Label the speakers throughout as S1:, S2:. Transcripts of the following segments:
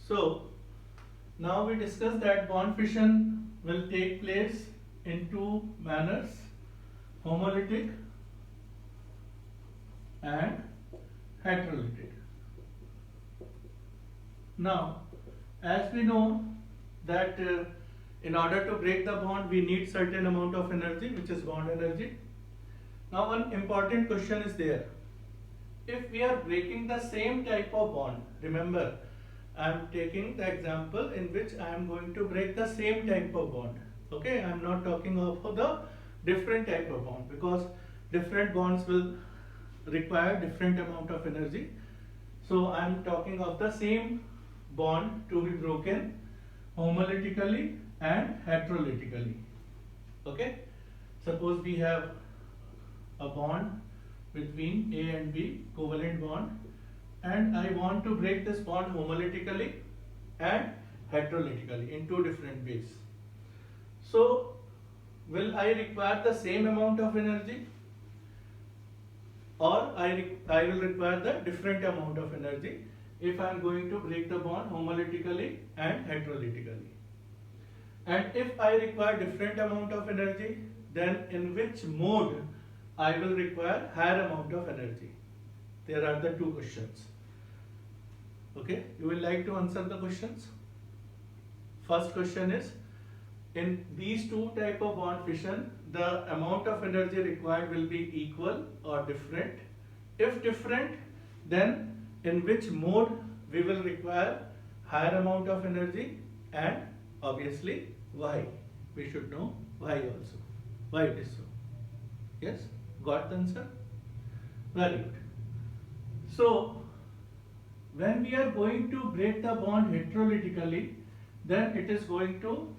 S1: So now we discussed that bond fission will take place in two manners, homolytic and heterolytic. Now, as we know that in order to break the bond we need certain amount of energy, which is bond energy. Now one important question is there. If we are breaking the same type of bond, remember I am taking the example in which I am going to break the same type of bond. Okay, I am not talking of the different type of bond, because different bonds will require different amount of energy. So I am talking of the same bond to be broken homolytically and heterolytically. Okay, suppose we have a bond between A and B, covalent bond, and I want to break this bond homolytically and heterolytically in two different ways. So will I require the same amount of energy, or I will require the different amount of energy if I am going to break the bond homolytically and heterolytically? And if I require different amount of energy, then in which mode I will require higher amount of energy? There are the two questions. Okay, you will like to answer the questions. First question is, in these two type of bond fission, the amount of energy required will be equal or different. If different, then in which mode we will require higher amount of energy, and obviously why. We should know why also. Why it is so. Yes, got the answer? Very good. So when we are going to break the bond heterolytically, then it is going to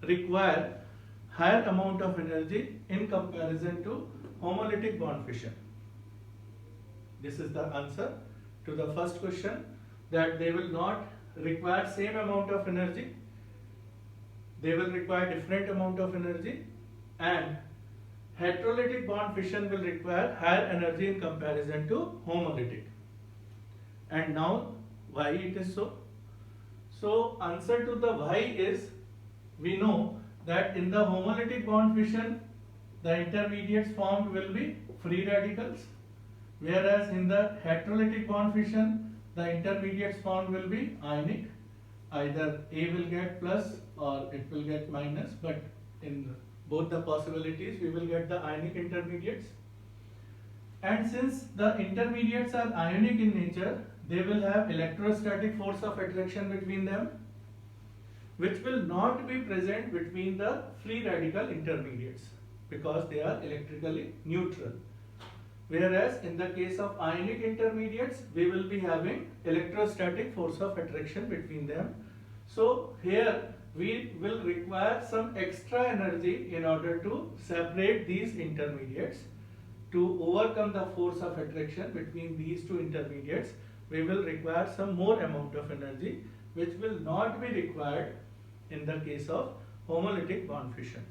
S1: require higher amount of energy in comparison to homolytic bond fission. This is the answer to the first question, that they will not require same amount of energy, they will require different amount of energy, and heterolytic bond fission will require higher energy in comparison to homolytic. And now why it is so? So answer to the why is, we know that in the homolytic bond fission the intermediates formed will be free radicals, whereas in the heterolytic bond fission the intermediates formed will be ionic. Either A will get plus or it will get minus, but in both the possibilities we will get the ionic intermediates. And since the intermediates are ionic in nature, they will have electrostatic force of attraction between them, which will not be present between the free radical intermediates, because they are electrically neutral. Whereas in the case of ionic intermediates, we will be having electrostatic force of attraction between them. So here we will require some extra energy in order to separate these intermediates. To overcome the force of attraction between these two intermediates, we will require some more amount of energy, which will not be required in the case of homolytic bond fission.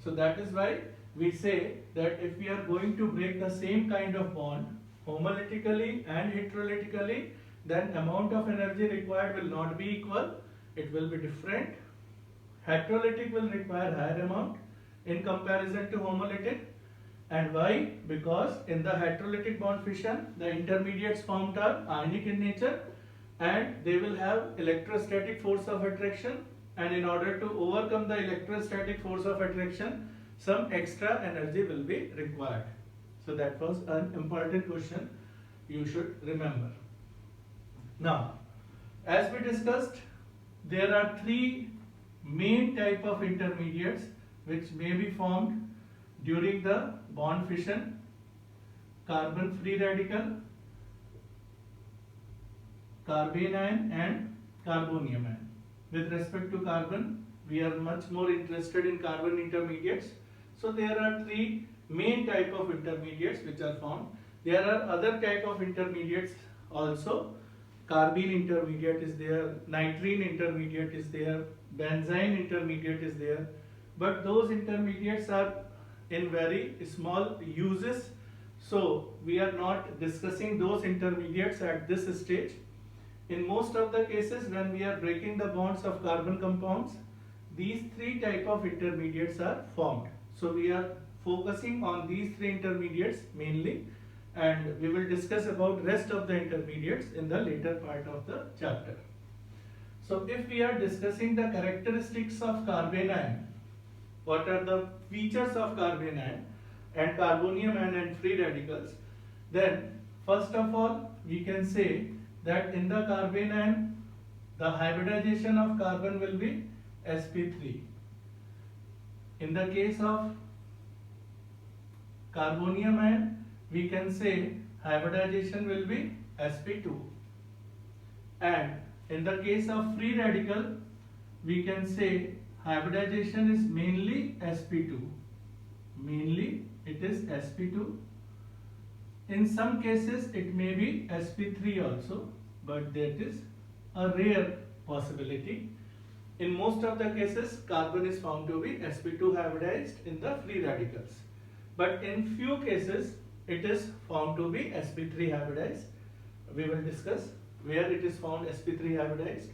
S1: So that is why we say that if we are going to break the same kind of bond homolytically and heterolytically, then amount of energy required will not be equal, it will be different. Heterolytic will require higher amount in comparison to homolytic. And why? Because in the heterolytic bond fission the intermediates formed are ionic in nature and they will have electrostatic force of attraction, and in order to overcome the electrostatic force of attraction, some extra energy will be required. So that was an important question you should remember. Now, as we discussed, there are three main type of intermediates which may be formed during the bond fission: carbon free radical, carbene ion, and carbonium ion. With respect to carbon, we are much more interested in carbon intermediates. So there are three main type of intermediates which are formed. There are other type of intermediates also. Carbene intermediate is there, nitrene intermediate is there, benzene intermediate is there. But those intermediates are in very small uses. So we are not discussing those intermediates at this stage. In most of the cases when we are breaking the bonds of carbon compounds, these three type of intermediates are formed. So we are focusing on these three intermediates mainly, and we will discuss about rest of the intermediates in the later part of the chapter. So if we are discussing the characteristics of carbanion, what are the features of carbanion and carbonium ion and free radicals, then first of all we can say that in the carbanion the hybridization of carbon will be sp3. In the case of carbonium ion, we can say hybridization will be sp2, and in the case of free radical we can say hybridization is mainly sp2. Mainly it is sp2. In some cases it may be sp3 also, but that is a rare possibility. In most of the cases carbon is found to be sp2 hybridized in the free radicals, but in few cases it is found to be sp3 hybridized. We will discuss where it is found sp3 hybridized.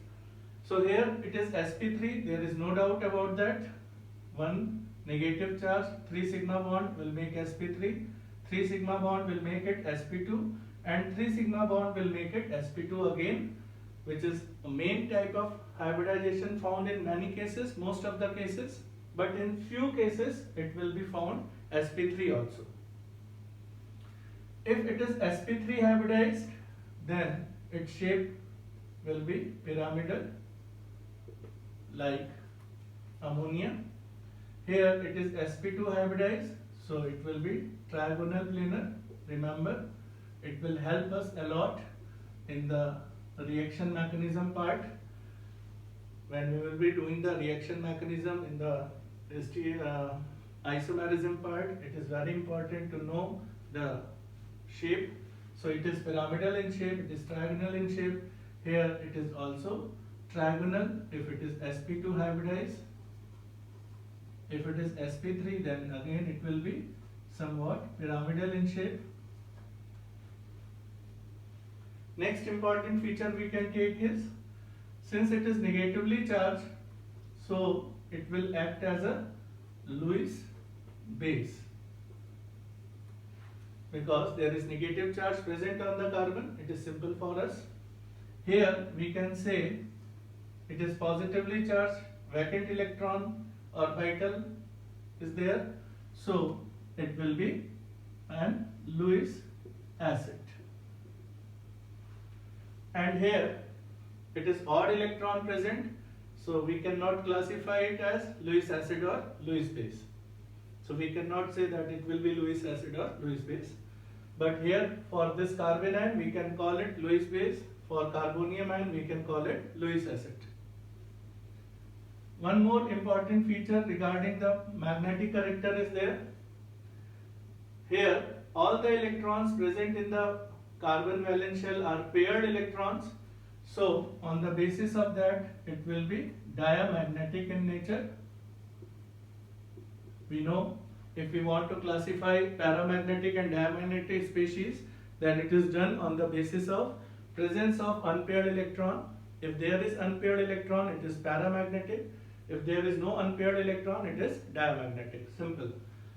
S1: So here it is sp3, there is no doubt about that. One negative charge 3 sigma bond will make sp3, 3 sigma bond will make it sp2, and 3 sigma bond will make it sp2 again, which is a main type of hybridization found in many cases, most of the cases, but in few cases it will be found sp3 also. If it is sp3 hybridized, then its shape will be pyramidal like ammonia. Here it is sp2 hybridized, so it will be trigonal planar. Remember, it will help us a lot in the reaction mechanism part. When we will be doing the reaction mechanism in the isomerism part, it is very important to know the shape. So it is pyramidal in shape, it is trigonal in shape. Here it is also trigonal if it is sp2 hybridized. If it is sp3, then again it will be somewhat pyramidal in shape. Next important feature we can take is, since it is negatively charged, so it will act as a Lewis base. Because there is negative charge present on the carbon, it is simple for us. Here we can say it is positively charged, vacant electron orbital is there, so it will be an Lewis acid. And here it is odd electron present, so we cannot classify it as Lewis acid or Lewis base. So we cannot say that it will be Lewis acid or Lewis base. But here for this carbanion we can call it Lewis base, for carbonium ion we can call it Lewis acid. One more important feature regarding the magnetic character is there. Here all the electrons present in the carbon valence shell are paired electrons. So on the basis of that it will be diamagnetic in nature. We know if we want to classify paramagnetic and diamagnetic species, then it is done on the basis of presence of unpaired electron. If there is unpaired electron, it is paramagnetic. If there is no unpaired electron, it is diamagnetic. Simple.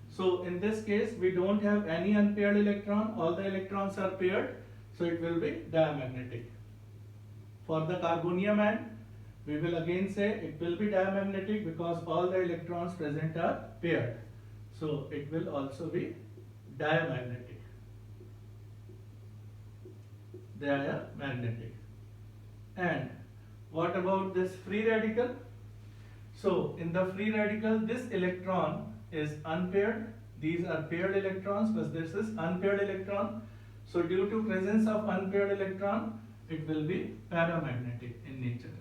S1: So in this case, we don't have any unpaired electron. All the electrons are paired, so it will be diamagnetic. For the carbonium ion, we will again say it will be diamagnetic because all the electrons present are paired. So it will also be diamagnetic. Diamagnetic. And what about this free radical? So in the free radical, this electron is unpaired. These are paired electrons, but this is unpaired electron. So due to presence of unpaired electron, it will be paramagnetic in nature.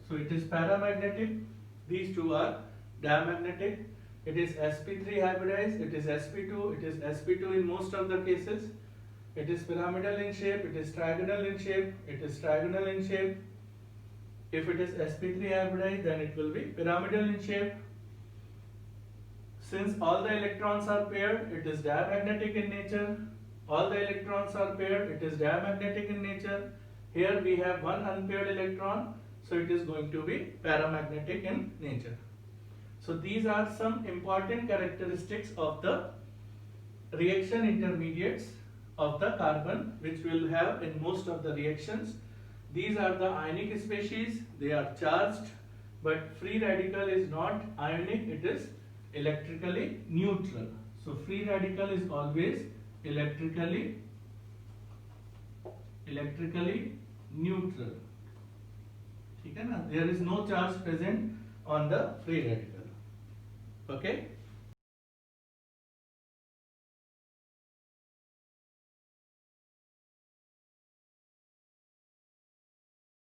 S1: So it is paramagnetic. These two are diamagnetic. It is sp3 hybridized, it is sp2, it is sp2 in most of the cases. It is pyramidal in shape, it is trigonal in shape, it is trigonal in shape. If it is sp3 hybridized, then it will be pyramidal in shape. Since all the electrons are paired, it is diamagnetic in nature. all the electrons are paired, it is diamagnetic in nature. Here we have one unpaired electron, so it is going to be paramagnetic in nature. So these are some important characteristics of the reaction intermediates of the carbon, which will have in most of the reactions. These are the ionic species, they are charged, but free radical is not ionic, it is electrically neutral. So free radical is always electrically neutral. ठीक है ना? There is no charge present on the free radical. Okay?